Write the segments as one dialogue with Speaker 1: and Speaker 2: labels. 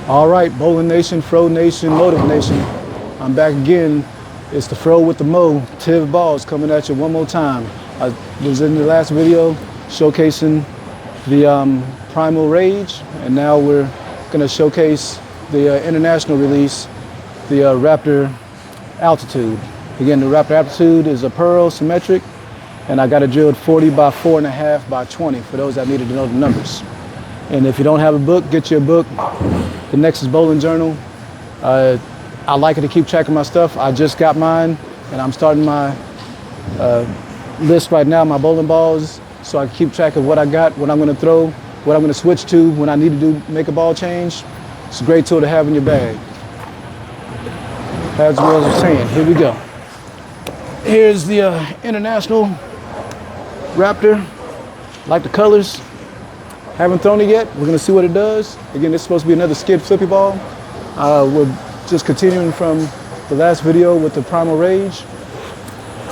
Speaker 1: All right, Bowling Nation, Fro Nation, MOTIV Nation. I'm back again. It's the Fro with the MOTIV balls coming at you one more time. I was in the last video showcasing the Primal Rage, and now we're gonna showcase the international release, the Raptor Altitude. Again, the Raptor Altitude is a pearl symmetric, and I got it drilled 40 by 4.5 by 20 for those that needed to know the numbers. And if you don't have a book, get you a book. The Nexus Bowling Journal. I like it to keep track of my stuff. I just got mine, and I'm starting my list right now, my bowling balls, so I can keep track of what I got, what I'm going to throw, what I'm going to switch to when I need to make a ball change. It's a great tool to have in your bag. As well as I'm saying, here we go. Here's the International Raptor. Like the colors. Haven't thrown it yet. We're gonna see what it does. Again, this is supposed to be another skid flippy ball. We're just continuing from the last video with the Primal Rage.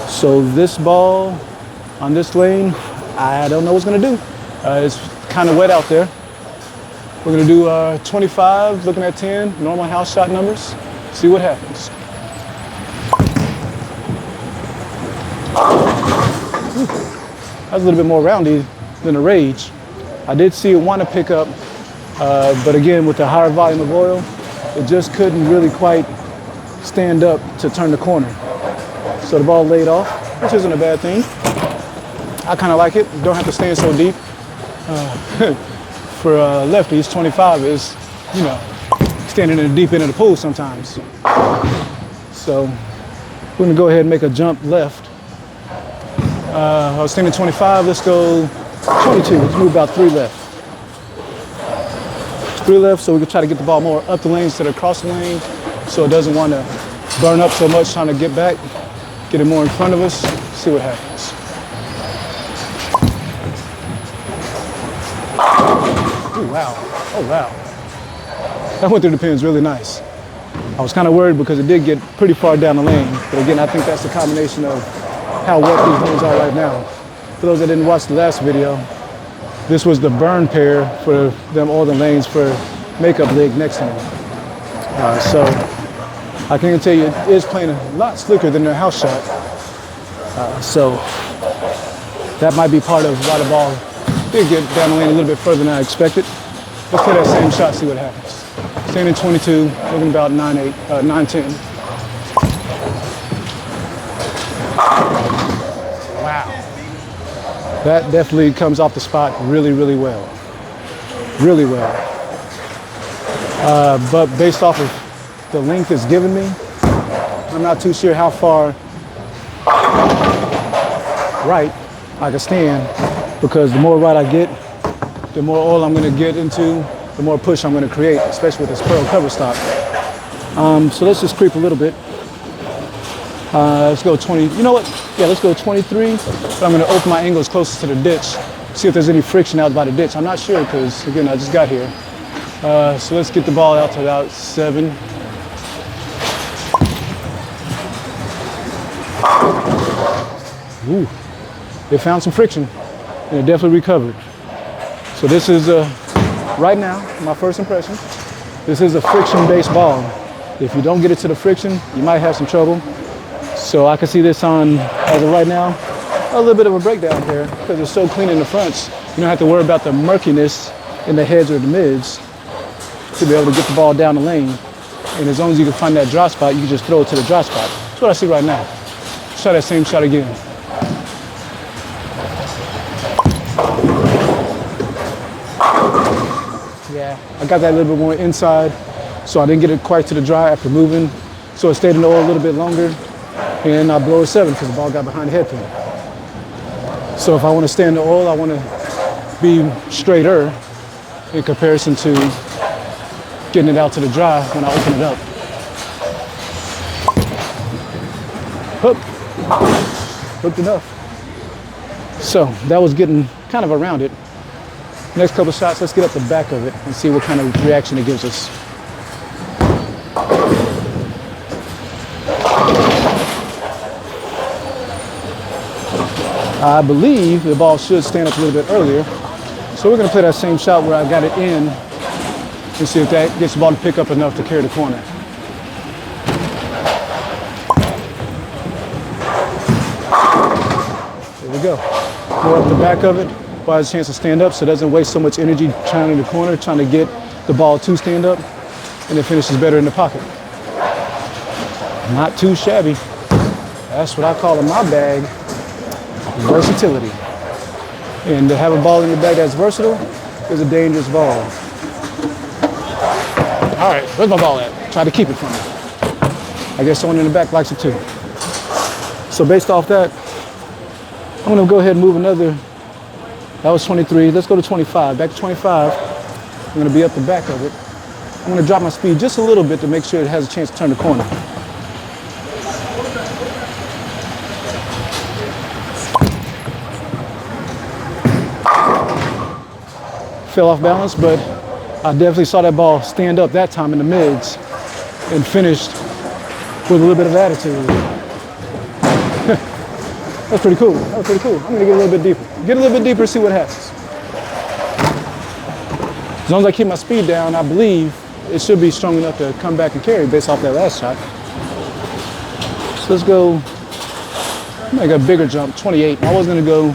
Speaker 1: So this ball on this lane, I don't know what's gonna do. It's kind of wet out there. We're gonna do 25, looking at 10, normal house shot numbers. See what happens. That's a little bit more roundy than the Rage. I did see it want to pick up, but again, with the higher volume of oil, it just couldn't really quite stand up to turn the corner. So the ball laid off, which isn't a bad thing. I kind of like it. Don't have to stand so deep. For lefties, 25 is, you know, standing in the deep end of the pool sometimes. So we're gonna go ahead and make a jump left. I was standing 25, let's go 22, let's move about 3 left. 3 left, so we can try to get the ball more up the lane instead of across the lane, so it doesn't want to burn up so much trying to get back, get it more in front of us, see what happens. Oh wow, oh wow. That went through the pins really nice. I was kind of worried because it did get pretty far down the lane, but again, I think that's a combination of how wet these lanes are right now. For those that didn't watch the last video, this was the burn pair for them all the lanes for makeup leg next to me. So I can tell you it is playing a lot slicker than their house shot. So that might be part of why the ball did get down the lane a little bit further than I expected. Let's play that same shot, see what happens. Standing 22, looking about 9'8", 9'10". Wow. That definitely comes off the spot really, really well. Really well. But based off of the length it's given me, I'm not too sure how far right I can stand, because the more right I get, the more oil I'm going to get into, the more push I'm going to create, especially with this pearl cover stock. So let's just creep a little bit. Let's go 20, you know what? Yeah, let's go 23, but I'm gonna open my angles closest to the ditch, see if there's any friction out by the ditch. I'm not sure, because again, I just got here. So let's get the ball out to about 7. Ooh, it found some friction, and it definitely recovered. So this is, right now, my first impression, this is a friction-based ball. If you don't get it to the friction, you might have some trouble. So I can see this on, as of right now, a little bit of a breakdown here, because it's so clean in the fronts. You don't have to worry about the murkiness in the heads or the mids to be able to get the ball down the lane. And as long as you can find that dry spot, you can just throw it to the dry spot. That's what I see right now. Try that same shot again. Yeah, I got that a little bit more inside, so I didn't get it quite to the dry after moving. So it stayed in the oil a little bit longer. And I blow a 7 because the ball got behind the head pin. So if I want to stay in the oil, I want to be straighter in comparison to getting it out to the dry when I open it up. Hook. Hooked enough. So that was getting kind of around it. Next couple shots, let's get up the back of it and see what kind of reaction it gives us. I believe the ball should stand up a little bit earlier. So we're gonna play that same shot where I got it in and see if that gets the ball to pick up enough to carry the corner. There we go. Go up the back of it, ball has a chance to stand up so it doesn't waste so much energy trying in the corner, trying to get the ball to stand up, and it finishes better in the pocket. Not too shabby. That's what I call in my bag, versatility. And to have a ball in your bag that's versatile is a dangerous ball. All right, where's my ball at? Try to keep it from me. I guess someone in the back likes it too. So based off that, I'm gonna go ahead and move another. That was 23, let's go to 25. Back to 25, I'm gonna be up the back of it. I'm gonna drop my speed just a little bit to make sure it has a chance to turn the corner. Fell off balance, but I definitely saw that ball stand up that time in the mids and finished with a little bit of attitude. That's pretty cool. That was pretty cool. I'm gonna get a little bit deeper. Get a little bit deeper, see what happens. As long as I keep my speed down, I believe it should be strong enough to come back and carry based off that last shot. So let's go, make a bigger jump, 28. I was gonna go,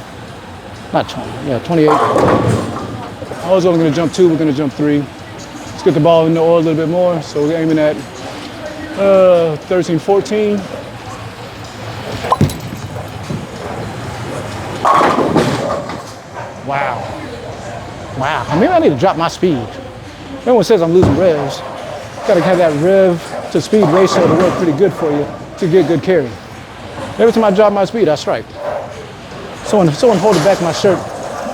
Speaker 1: not 20, yeah, 28. I was only gonna jump 2, we're gonna jump 3. Let's get the ball in the oil a little bit more. So we're aiming at 13, 14. Wow. Wow. Maybe I need to drop my speed. Everyone says I'm losing revs. Gotta have that rev to speed ratio to work pretty good for you to get good carry. Every time I drop my speed, I strike. Someone hold the back of my shirt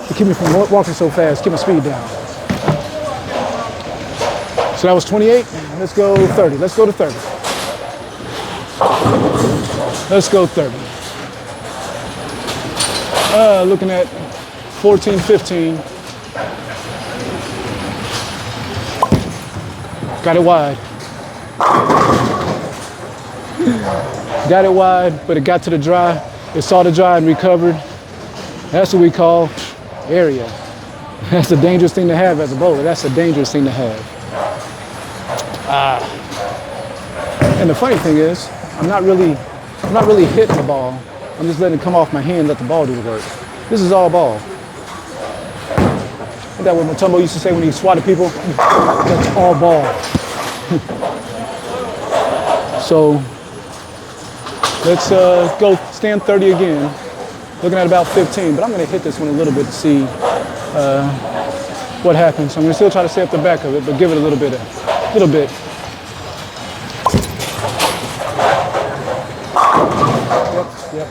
Speaker 1: to keep me from walking so fast, keep my speed down. So that was 28. Let's go 30. Let's go to 30. Let's go 30. Looking at 14, 15. Got it wide. Got it wide, but it got to the dry. It saw the dry and recovered. That's what we call area. That's a dangerous thing to have as a bowler. That's a dangerous thing to have. And the funny thing is, I'm not really hitting the ball. I'm just letting it come off my hand, let the ball do the work. This is all ball. Isn't that what Matumbo used to say when he swatted people? That's all ball. So let's go stand 30 again. Looking at about 15, but I'm gonna hit this one a little bit to see what happens. I'm gonna still try to stay up the back of it, but give it a little bit. Yep.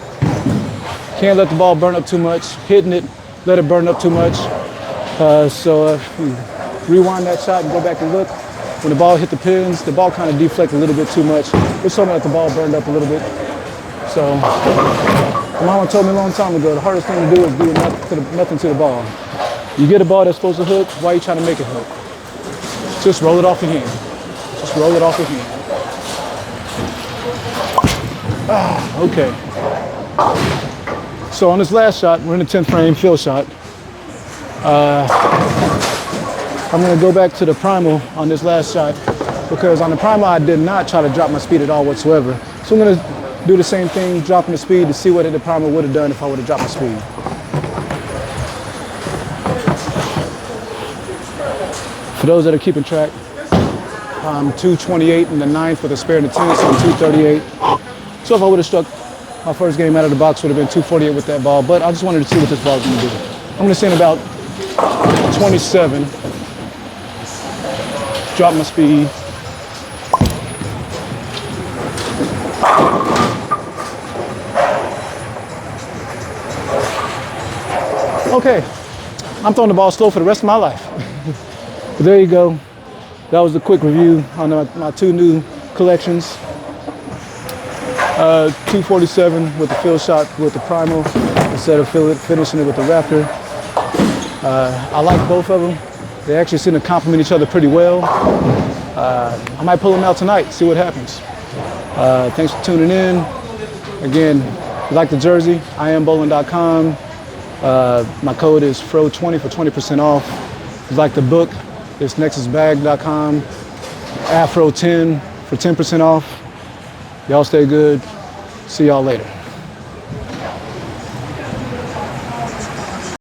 Speaker 1: Can't let the ball burn up too much. Hitting it, let it burn up too much. So rewind that shot and go back and look. When the ball hit the pins, the ball kind of deflected a little bit too much. It's something that the ball burned up a little bit. So my mama told me a long time ago, the hardest thing to do is do nothing to the ball. You get a ball that's supposed to hook, why are you trying to make it hook? Just roll it off your hand. Just roll it off your hand. Okay. So on this last shot, we're in the 10th frame field shot. I'm gonna go back to the primal on this last shot because on the primal I did not try to drop my speed at all whatsoever. So I'm gonna do the same thing, dropping the speed to see what the primal would have done if I would have dropped my speed. For those that are keeping track, I'm 228 in the 9th with a spare in the 10th, so I'm 238. So if I would have struck my first game out of the box, would have been 248 with that ball, but I just wanted to see what this ball is gonna do. I'm gonna send about 27, drop my speed. Okay, I'm throwing the ball slow for the rest of my life. But there you go. That was a quick review on my 2 new collections. 247 with the field shot with the primal instead of finishing it with the Raptor. I like both of them. They actually seem to complement each other pretty well. I might pull them out tonight, see what happens. Thanks for tuning in. Again, if you like the jersey, iambowling.com. My code is FRO20 for 20% off. If you like the book, It's nexusbag.com, Afro10 for 10% off. Y'all stay good. See y'all later.